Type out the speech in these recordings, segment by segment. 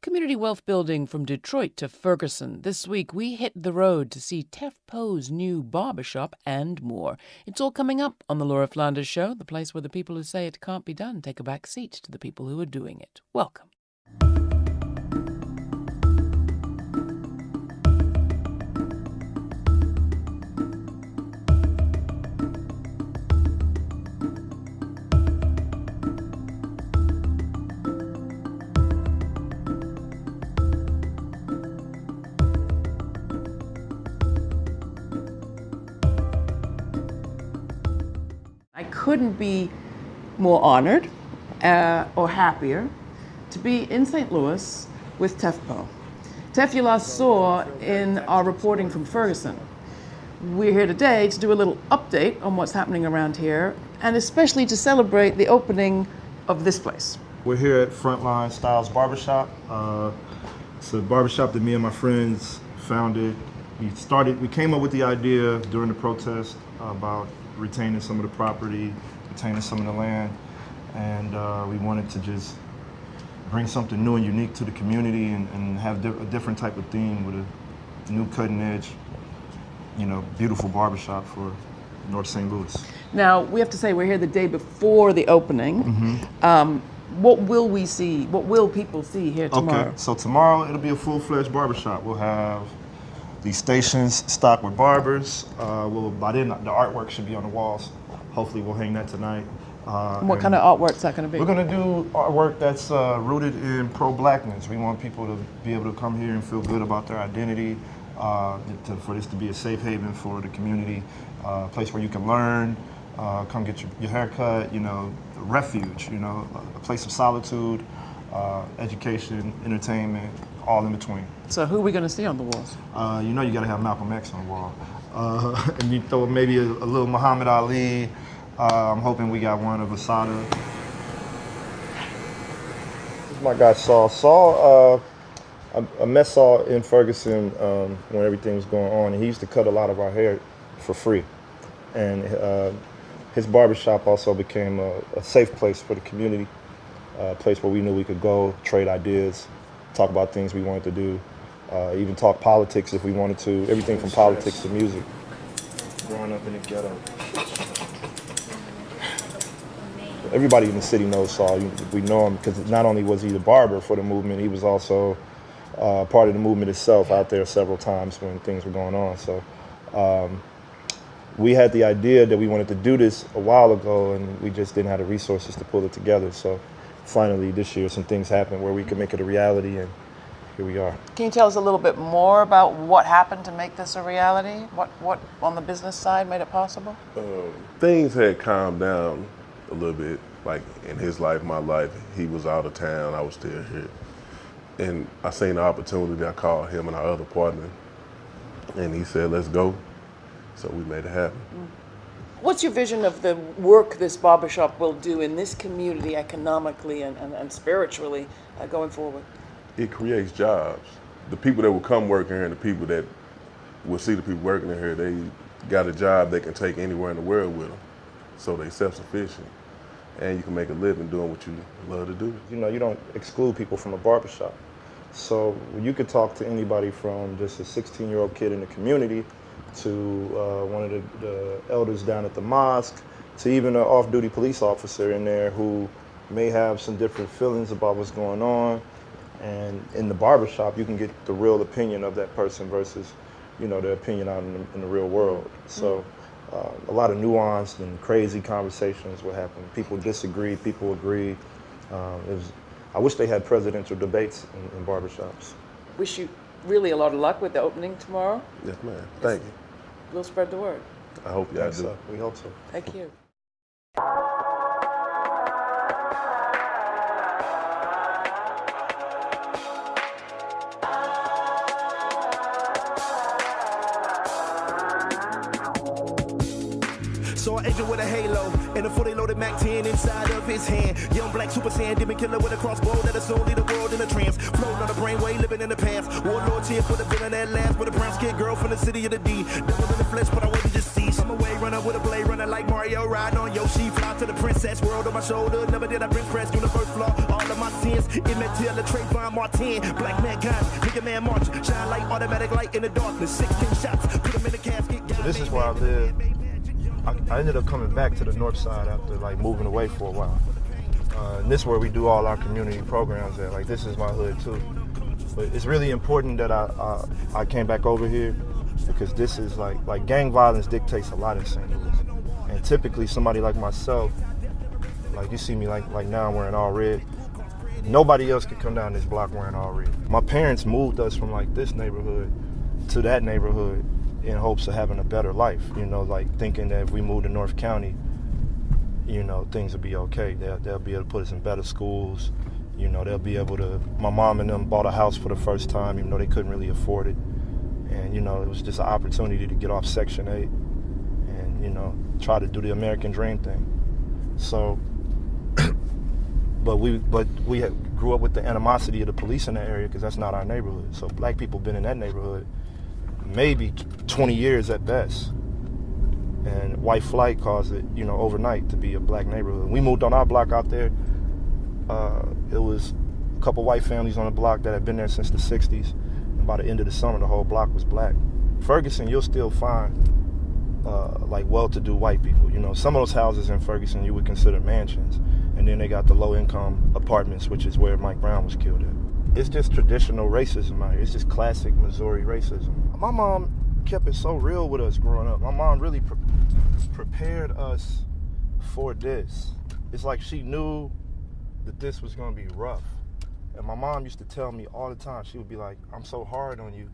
Community wealth building from Detroit to Ferguson. This week we hit the road to see Tef Poe's new Barbershop and more. It's all coming up on the Laura Flanders Show, the place where the people who say it can't be done take a back seat to the people who are doing it. Welcome. I couldn't be more honored or happier to be in St. Louis with Tef Poe. Tef, you last saw in our reporting from Ferguson. We're here today to do a little update on what's happening around here, and especially to celebrate the opening of this place. We're here at Frontline Styles Barbershop. It's a barbershop that me and my friends founded. We came up with the idea during the protest about retaining some of the property, retaining some of the land, and we wanted to just bring something new and unique to the community and have a different type of theme with a new cutting edge, beautiful barbershop for North St. Louis. Now, we have to say we're here the day before the opening. Mm-hmm. What will we see? What will people see here tomorrow? Okay, so tomorrow it'll be a full-fledged barbershop. We'll have these stations stocked with barbers. By then, the artwork should be on the walls. Hopefully we'll hang that tonight. What kind of artwork is that going to be? We're going to do artwork that's rooted in pro-blackness. We want people to be able to come here and feel good about their identity, for this to be a safe haven for the community, a place where you can learn, come get your hair cut, a refuge, a place of solitude, education, entertainment, all in between. So who are we going to see on the walls? You got to have Malcolm X on the wall. And you throw maybe a little Muhammad Ali. I'm hoping we got one of Asada. This is my guy Saul. Saul, I met Saul in Ferguson when everything was going on, and he used to cut a lot of our hair for free. And his barbershop also became a safe place for the community, a place where we knew we could go, trade ideas, talk about things we wanted to do, even talk politics if we wanted to, everything from politics to music. Growing up in the ghetto. Everybody in the city knows Saul. We know him because not only was he the barber for the movement, he was also part of the movement itself out there several times when things were going on. So we had the idea that we wanted to do this a while ago, and we just didn't have the resources to pull it together. So finally this year some things happened where we could make it a reality, and here we are. Can you tell us a little bit more about what happened to make this a reality? What on the business side made it possible? Things had calmed down a little bit, like in his life, my life. He was out of town, I was still here. And I seen the opportunity, I called him and our other partner, and he said, let's go. So we made it happen. What's your vision of the work this barbershop will do in this community economically and spiritually going forward? It creates jobs. The people that will come working here and the people that will see the people working in here, they got a job they can take anywhere in the world with them. So they self-sufficient. And you can make a living doing what you love to do. You don't exclude people from a barbershop. So you could talk to anybody from just a 16-year-old kid in the community to one of the elders down at the mosque, to even an off-duty police officer in there who may have some different feelings about what's going on. And in the barbershop, you can get the real opinion of that person versus, their opinion out in the real world. So a lot of nuanced and crazy conversations will happen. People disagree, people agree. I wish they had presidential debates in barbershops. Wish you really a lot of luck with the opening tomorrow. Yes, ma'am. Thank you. We'll spread the word. I hope y'all do. So. We hope so. Thank you. Saw an angel with a halo and a fully loaded Mac 10 inside of his hand. Young black super saiyan, demon killer with a crossbow that is only the world in a trance. Floating on the brainwave, living in the past. Warlord cheer for the villain that last. With a brown skinned girl from the city of the D. Devil in the flesh, but I wouldn't just cease. I'm a way runner with a blade runner like Mario, riding on Yoshi. Fly to the princess world on my shoulder. Never did I bench press, universe flaw. All of my sins, Emmett Till, Trayvon Martin. Black mankind, nigga man march. Shine like automatic light in the darkness. 16 shots, put them in the casket. So this is where I live. I ended up coming back to the north side after like moving away for a while. And this is where we do all our community programs at. Like this is my hood too. But it's really important that I came back over here because this is like gang violence dictates a lot in St. Louis. And typically somebody like myself, like you see me like now I'm wearing all red. Nobody else could come down this block wearing all red. My parents moved us from like this neighborhood to that neighborhood in hopes of having a better life, you know, like thinking that if we move to North County, you know, things will be okay. They'll be able to put us in better schools. You know, they'll be able to, my mom and them bought a house for the first time, even though they couldn't really afford it. And, you know, it was just an opportunity to get off Section 8 and, you know, try to do the American dream thing. So, but we grew up with the animosity of the police in that area because that's not our neighborhood. So black people been in that neighborhood maybe 20 years at best. And white flight caused it, you know, overnight to be a black neighborhood. We moved on our block out there. It was a couple white families on the block that had been there since the 60s. And by the end of the summer, the whole block was black. Ferguson, you'll still find like well-to-do white people. You know, some of those houses in Ferguson you would consider mansions. And then they got the low-income apartments, which is where Mike Brown was killed at. It's just traditional racism out here. It's just classic Missouri racism. My mom kept it so real with us growing up. My mom really prepared us for this. It's like she knew that this was going to be rough. And my mom used to tell me all the time, she would be like, I'm so hard on you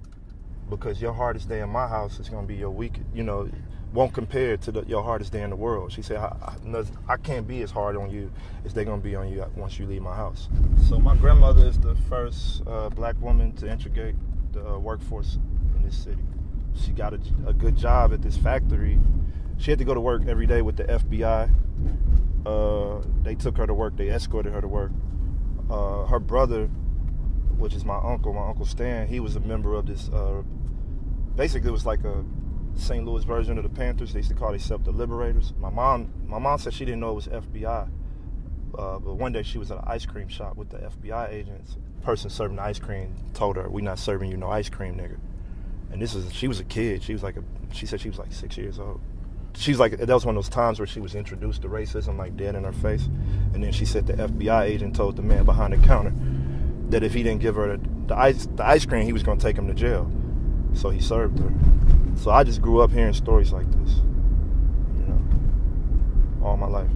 because your hardest day in my house is going to be your weakest, you know, won't compare to your hardest day in the world. She said, I can't be as hard on you as they're going to be on you once you leave my house. So my grandmother is the first black woman to integrate the workforce in this city. She got a good job at this factory. She had to go to work every day with the FBI. They took her to work. They escorted her to work. Her brother, which is my Uncle Stan, he was a member of this, basically it was like a St. Louis version of the Panthers. They used to call themselves the Liberators. My mom said she didn't know it was FBI. But one day she was at an ice cream shop with the FBI agents. The person serving the ice cream told her, "We not serving you no ice cream, nigga." And she was a kid. She said she was like 6 years old. She's like, that was one of those times where she was introduced to racism, like dead in her face. And then she said the FBI agent told the man behind the counter that if he didn't give her the ice cream, he was going to take him to jail. So he served her. So I just grew up hearing stories like this, you know, all my life.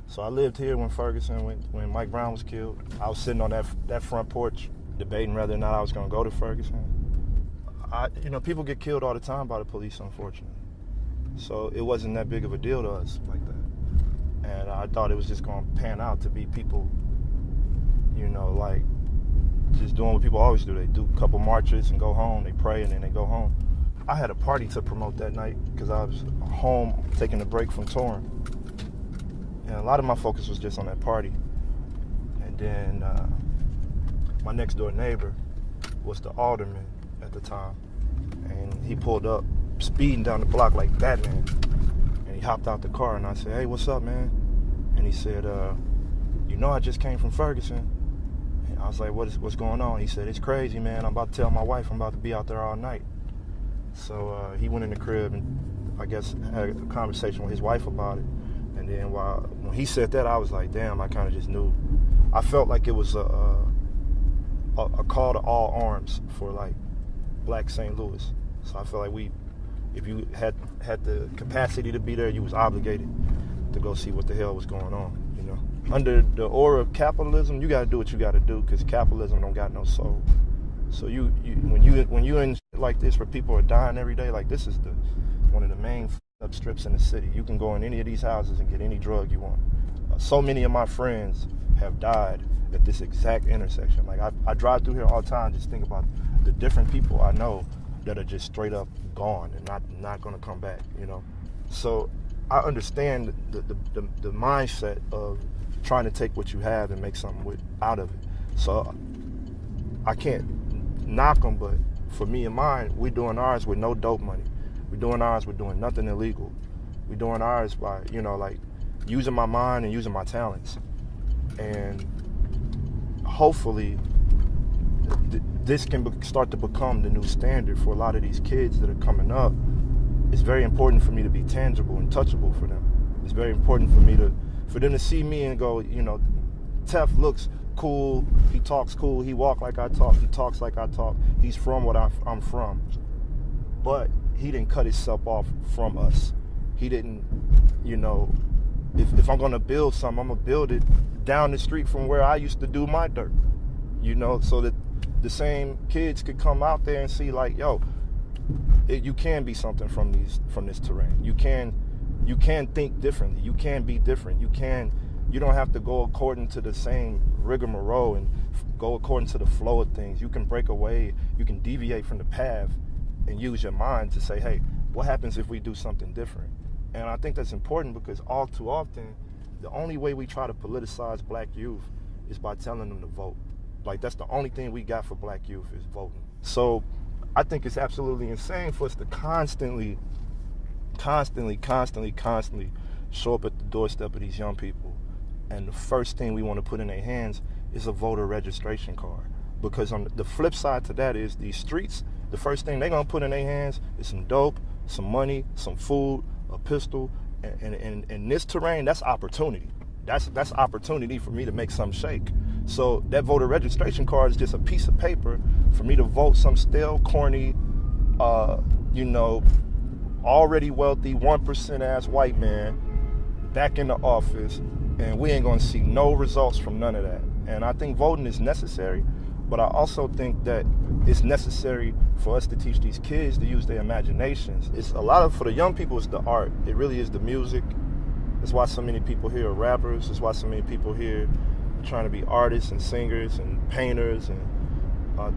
So I lived here when when Mike Brown was killed. I was sitting on that front porch debating whether or not I was going to go to Ferguson. You know, people get killed all the time by the police, unfortunately. So it wasn't that big of a deal to us like that. And I thought it was just going to pan out to be people, you know, like just doing what people always do. They do a couple marches and go home. They pray and then they go home. I had a party to promote that night because I was home taking a break from touring. And a lot of my focus was just on that party. And then my next door neighbor was the alderman at the time. And he pulled up speeding down the block like Batman. And he hopped out the car and I said, "Hey, what's up, man?" And he said, "You know, I just came from Ferguson." And I was like, what's going on? He said, "It's crazy, man. I'm about to tell my wife I'm about to be out there all night." So he went in the crib and I guess had a conversation with his wife about it. And then when he said that, I was like, damn, I kind of just knew. I felt like it was a call to all arms for like black St. Louis. So I feel like if you had the capacity to be there, you was obligated to go see what the hell was going on, you know. Under the aura of capitalism, you got to do what you got to do because capitalism don't got no soul. So when you in like this where people are dying every day, like this is one of the main up strips in the city. You can go in any of these houses and get any drug you want. So many of my friends have died at this exact intersection. Like I drive through here all the time, just think about the different people I know that are just straight up gone and not going to come back, you know. So I understand the mindset of trying to take what you have and make something out of it. So I can't knock them, but for me and mine, we're doing ours with no dope money. We're doing ours with doing nothing illegal. We're doing ours by, like using my mind and using my talents. And hopefully this can start to become the new standard for a lot of these kids that are coming up. It's very important for me to be tangible and touchable for them. It's very important for them to see me and go, Tef looks cool, he talks cool, he walk like I talk, he talks like I talk, he's from what I'm from. But he didn't cut himself off from us. He didn't, if I'm gonna build something, I'm gonna build it down the street from where I used to do my dirt, so that the same kids could come out there and see like, yo, you can be something from this terrain. You can think differently. You can be different. You don't have to go according to the same rigmarole and go according to the flow of things. You can break away. You can deviate from the path and use your mind to say, hey, what happens if we do something different? And I think that's important because all too often, the only way we try to politicize black youth is by telling them to vote. Like, that's the only thing we got for black youth is voting. So I think it's absolutely insane for us to constantly show up at the doorstep of these young people. And the first thing we want to put in their hands is a voter registration card. Because on the flip side to that is these streets, the first thing they're going to put in their hands is some dope, some money, some food, a pistol. And in this terrain, that's opportunity. That's opportunity for me to make something shake. So that voter registration card is just a piece of paper for me to vote some stale, corny, already wealthy, 1% ass white man back in the office, and we ain't gonna see no results from none of that. And I think voting is necessary, but I also think that it's necessary for us to teach these kids to use their imaginations. It's a lot of, for the young people, it's the art. It really is the music. That's why so many people here are rappers. That's why so many people here are trying to be artists and singers and painters. And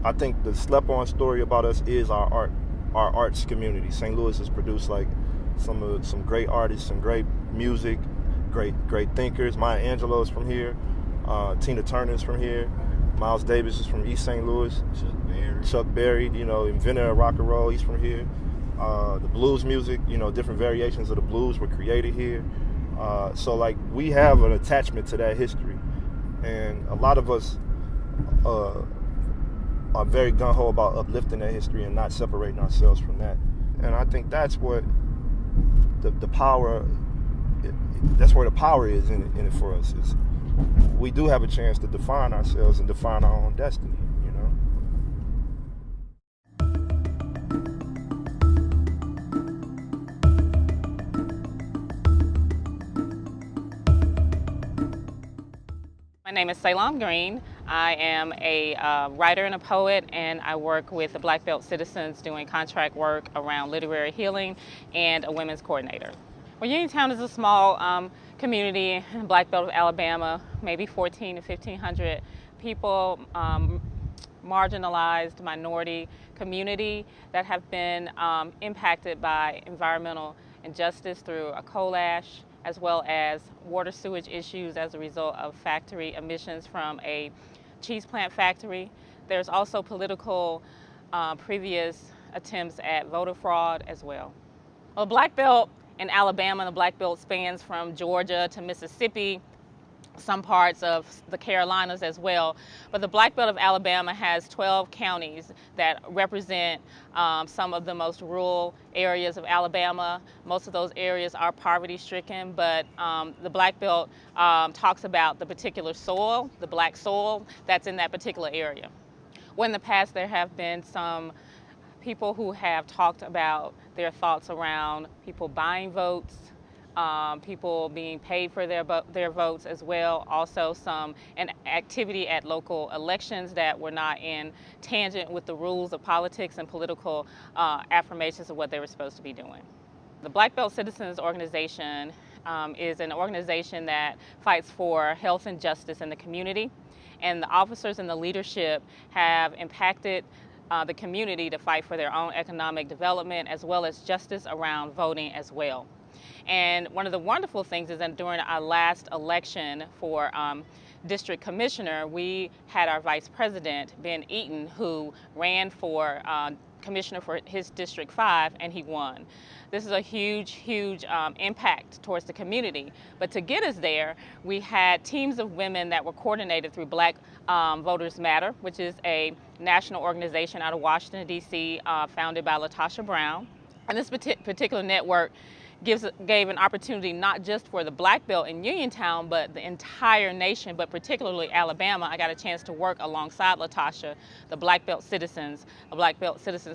I think the slept-on story about us is our arts community. St. Louis has produced like some great artists, some great music, great thinkers. Maya Angelou's from here. Tina Turner's from here. Miles Davis is from East St. Louis. Chuck Berry, inventor of rock and roll, he's from here. The blues music, different variations of the blues were created here. So like we have an attachment to that history. And a lot of us are very gung-ho about uplifting that history and not separating ourselves from that. And I think that's what the power, that's where the power is in it for us. Is we do have a chance to define ourselves and define our own destiny, My name is Salem Green. I am a writer and a poet, and I work with the Black Belt Citizens doing contract work around literary healing and a women's coordinator. Well, Uniontown is a small community in the Black Belt of Alabama, maybe 1,400 to 1,500 people, marginalized minority community that have been impacted by environmental injustice through a coal ash, as well as water sewage issues as a result of factory emissions from a cheese plant factory. There's also political previous attempts at voter fraud as well. Well, Black Belt in Alabama, the Black Belt spans from Georgia to Mississippi, some parts of the Carolinas as well. But the Black Belt of Alabama has 12 counties that represent some of the most rural areas of Alabama. Most of those areas are poverty-stricken, but the Black Belt talks about the particular soil, the black soil that's in that particular area. Well, in the past, there have been some people who have talked about their thoughts around people buying votes, people being paid for their votes as well. Also an activity at local elections that were not in tangent with the rules of politics and political affirmations of what they were supposed to be doing. The Black Belt Citizens Organization is an organization that fights for health and justice in the community. And the officers and the leadership have impacted the community to fight for their own economic development as well as justice around voting as well. And one of the wonderful things is that during our last election for district commissioner, we had our vice president, Ben Eaton, who ran for commissioner for his District 5, and he won. This is a huge impact towards the community. But to get us there, we had teams of women that were coordinated through Black Voters Matter, which is a national organization out of Washington, D.C., founded by Latasha Brown. And this particular network gave an opportunity not just for the Black Belt in Uniontown, but the entire nation, but particularly Alabama. I got a chance to work alongside Latasha, the Black Belt Citizens,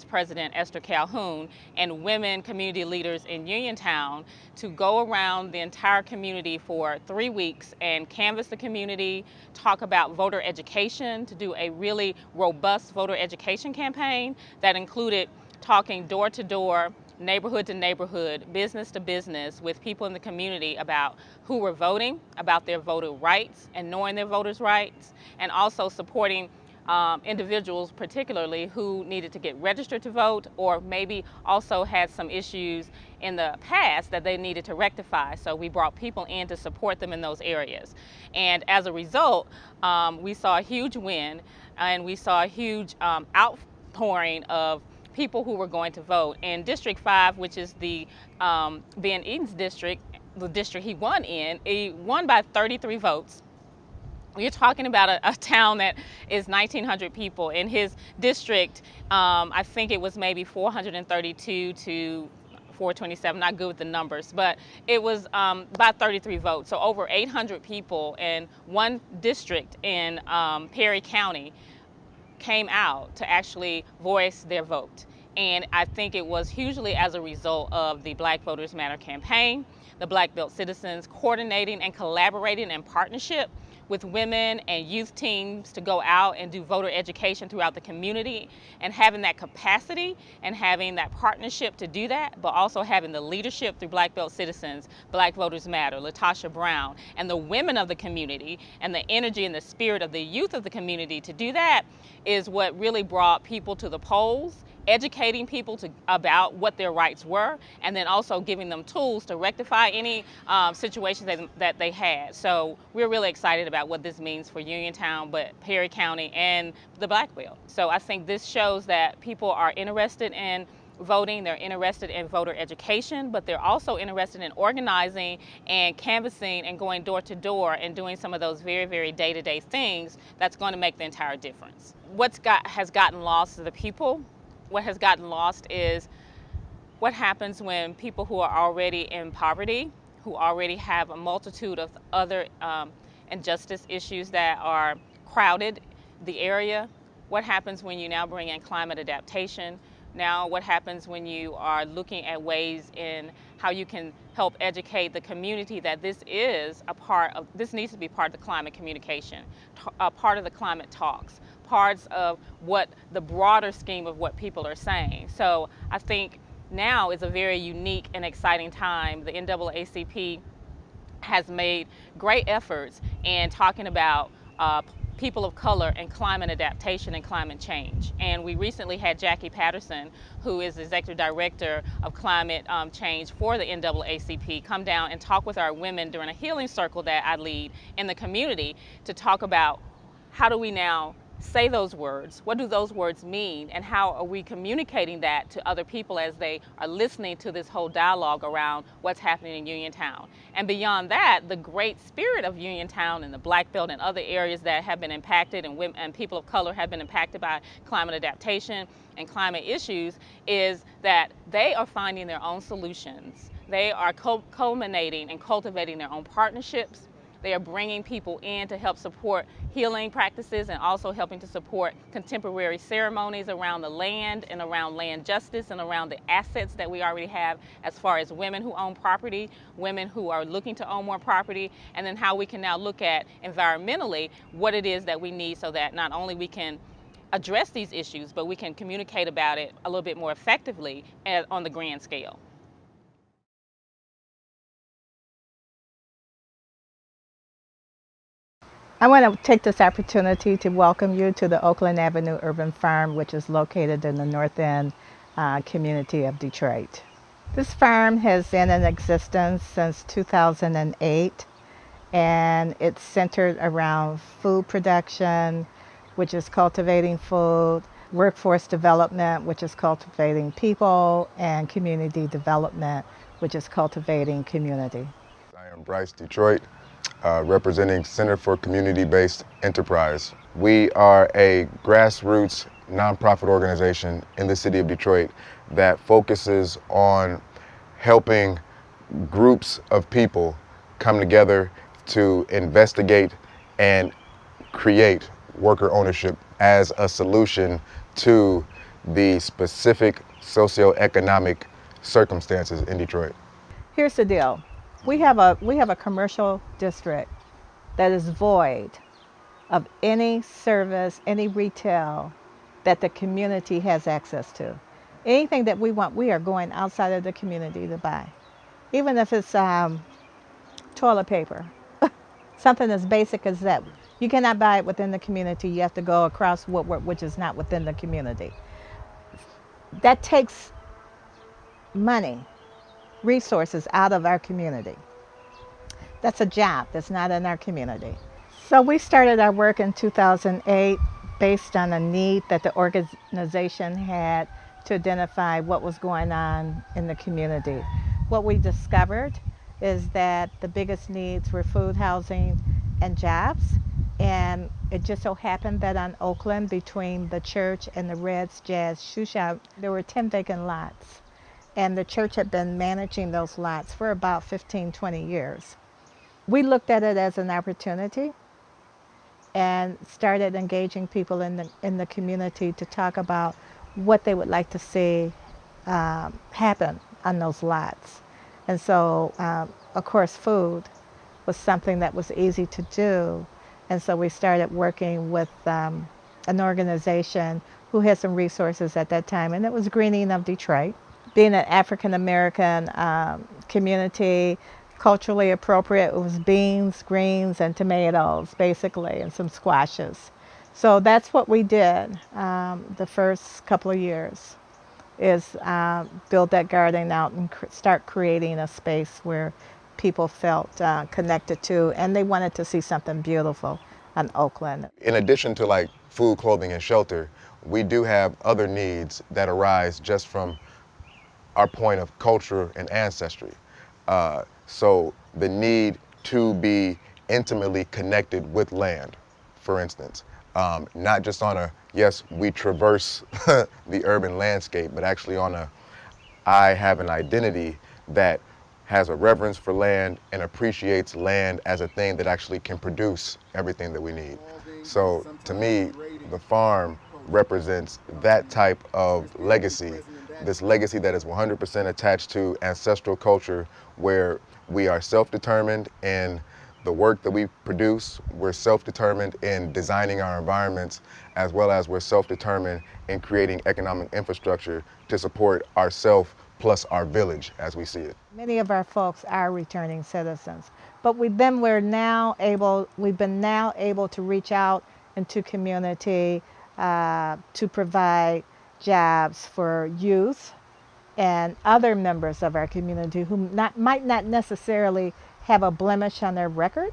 President Esther Calhoun, and women community leaders in Uniontown to go around the entire community for 3 weeks and canvass the community, talk about voter education, to do a really robust voter education campaign that included talking door to door, neighborhood to neighborhood, business to business with people in the community about who were voting, about their voter rights and knowing their voters' rights, and also supporting individuals particularly who needed to get registered to vote or maybe also had some issues in the past that they needed to rectify. So we brought people in to support them in those areas. And as a result, we saw a huge win, and we saw a huge outpouring of people who were going to vote. In District 5, which is the Ben Eaton's district, the district he won in, he won by 33 votes. You're talking about a town that is 1,900 people. In his district, I think it was maybe 432 to 427, not good with the numbers, but it was by 33 votes. So over 800 people in one district in Perry County came out to actually voice their vote. And I think it was hugely as a result of the Black Voters Matter campaign, the Black Belt Citizens coordinating and collaborating in partnership with women and youth teams to go out and do voter education throughout the community, and having that capacity and having that partnership to do that, but also having the leadership through Black Belt Citizens, Black Voters Matter, Latasha Brown, and the women of the community, and the energy and the spirit of the youth of the community to do that is what really brought people to the polls, educating people about what their rights were, and then also giving them tools to rectify any situations that they had. So we're really excited about what this means for Uniontown, but Perry County and the Black Belt. So I think this shows that people are interested in voting, they're interested in voter education, but they're also interested in organizing and canvassing and going door to door and doing some of those very, very day-to-day things that's going to make the entire difference. What has gotten lost to the people, what has gotten lost is what happens when people who are already in poverty, who already have a multitude of other injustice issues that are crowded the area. What happens when you now bring in climate adaptation? Now what happens when you are looking at ways in how you can help educate the community that this is a part of, this needs to be part of the climate communication, a part of the climate talks, parts of what the broader scheme of what people are saying. So I think now is a very unique and exciting time. The NAACP has made great efforts in talking about people of color and climate adaptation and climate change. And we recently had Jackie Patterson, who is the Executive Director of Climate Change for the NAACP, come down and talk with our women during a healing circle that I lead in the community to talk about how do we now say those words, what do those words mean, and how are we communicating that to other people as they are listening to this whole dialogue around what's happening in Uniontown. And beyond that, the great spirit of Uniontown and the Black Belt and other areas that have been impacted and women and people of color have been impacted by climate adaptation and climate issues is that they are finding their own solutions. They are culminating and cultivating their own partnerships. They are bringing people in to help support healing practices and also helping to support contemporary ceremonies around the land and around land justice and around the assets that we already have as far as women who own property, women who are looking to own more property, and then how we can now look at environmentally what it is that we need so that not only we can address these issues, but we can communicate about it a little bit more effectively on the grand scale. I want to take this opportunity to welcome you to the Oakland Avenue Urban Farm, which is located in the North End community of Detroit. This farm has been in existence since 2008, and it's centered around food production, which is cultivating food, workforce development, which is cultivating people, and community development, which is cultivating community. I am Bryce Detroit, representing Center for Community-Based Enterprise. We are a grassroots nonprofit organization in the city of Detroit that focuses on helping groups of people come together to investigate and create worker ownership as a solution to the specific socioeconomic circumstances in Detroit. Here's the deal. We have a commercial district that is void of any service, any retail that the community has access to. Anything that we want, we are going outside of the community to buy. Even if it's toilet paper, something as basic as that. You cannot buy it within the community. You have to go across Woodward, which is not within the community. That takes money, resources out of our community. That's a job that's not in our community. So we started our work in 2008 based on a need that the organization had to identify what was going on in the community. What we discovered is that the biggest needs were food, housing, and jobs. And it just so happened that on Oakland, between the church and the Reds Jazz Shoe Shop, there were 10 vacant lots. And the church had been managing those lots for about 15, 20 years. We looked at it as an opportunity and started engaging people in the community to talk about what they would like to see happen on those lots. And so, of course, food was something that was easy to do. And so we started working with an organization who had some resources at that time, and it was Greening of Detroit. Being an African-American community, culturally appropriate, it was beans, greens, and tomatoes, basically, and some squashes. So that's what we did the first couple of years, is build that garden out and start creating a space where people felt connected to, and they wanted to see something beautiful on Oakland. In addition to like food, clothing, and shelter, we do have other needs that arise just from our point of culture and ancestry. So the need to be intimately connected with land, for instance. Not just on a, yes, we traverse the urban landscape, but actually on a, I have an identity that has a reverence for land and appreciates land as a thing that actually can produce everything that we need. So to me, the farm represents that type of legacy, this legacy that is 100% attached to ancestral culture, where we are self-determined in the work that we produce, we're self-determined in designing our environments, as well as we're self-determined in creating economic infrastructure to support ourselves plus our village as we see it. Many of our folks are returning citizens, but we've been now able to reach out into community to provide jobs for youth and other members of our community who might not necessarily have a blemish on their record,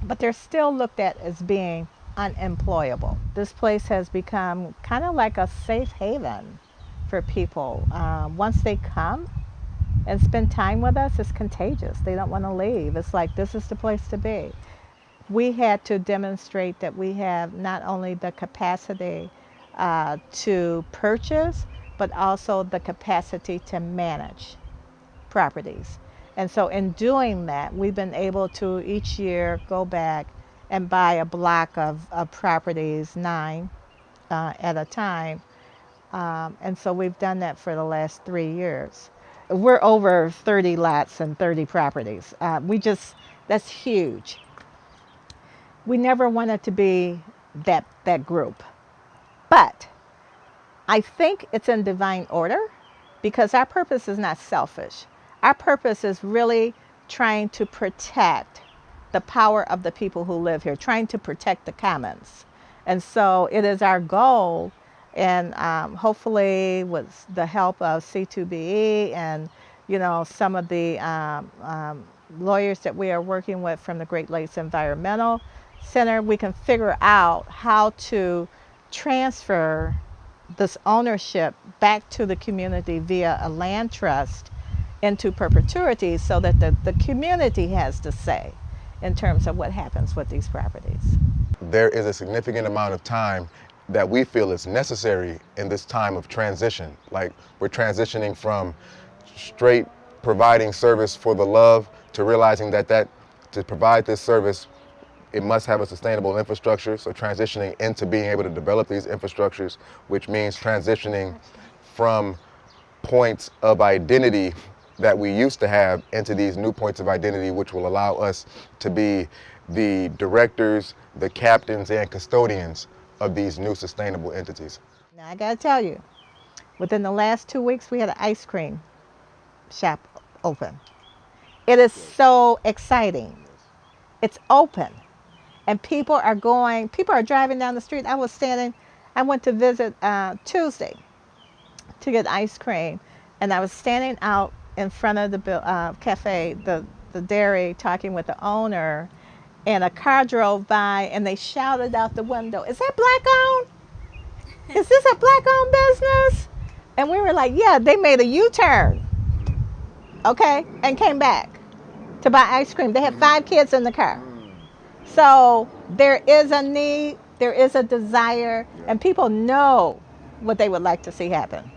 but they're still looked at as being unemployable. This place has become kind of like a safe haven for people. Once they come and spend time with us, it's contagious. They don't want to leave. It's like, this is the place to be. We had to demonstrate that we have not only the capacity to purchase, but also the capacity to manage properties. And so in doing that, we've been able to each year go back and buy a block of properties, 9 at a time. And so we've done that for the last 3 years. We're over 30 lots and 30 properties. That's huge. We never wanted to be that group. But I think it's in divine order, because our purpose is not selfish. Our purpose is really trying to protect the power of the people who live here, trying to protect the commons. And so it is our goal, and hopefully with the help of C2BE and you know, some of the lawyers that we are working with from the Great Lakes Environmental Center, we can figure out how to transfer this ownership back to the community via a land trust into perpetuity, so that the community has to say in terms of what happens with these properties. There is a significant amount of time that we feel is necessary in this time of transition. Like, we're transitioning from straight providing service for the love to realizing that to provide this service, it must have a sustainable infrastructure. So transitioning into being able to develop these infrastructures, which means transitioning from points of identity that we used to have into these new points of identity, which will allow us to be the directors, the captains, and custodians of these new sustainable entities. Now, I gotta tell you, within the last 2 weeks, we had an ice cream shop open. It is so exciting. It's open. And people are driving down the street. I went to visit Tuesday to get ice cream, and I was standing out in front of the cafe, the dairy, talking with the owner, and a car drove by and they shouted out the window, "Is that black owned? Is this a black owned business?" And we were like, yeah, they made a U-turn, okay, and came back to buy ice cream. They had 5 kids in the car. So there is a need, there is a desire, and people know what they would like to see happen.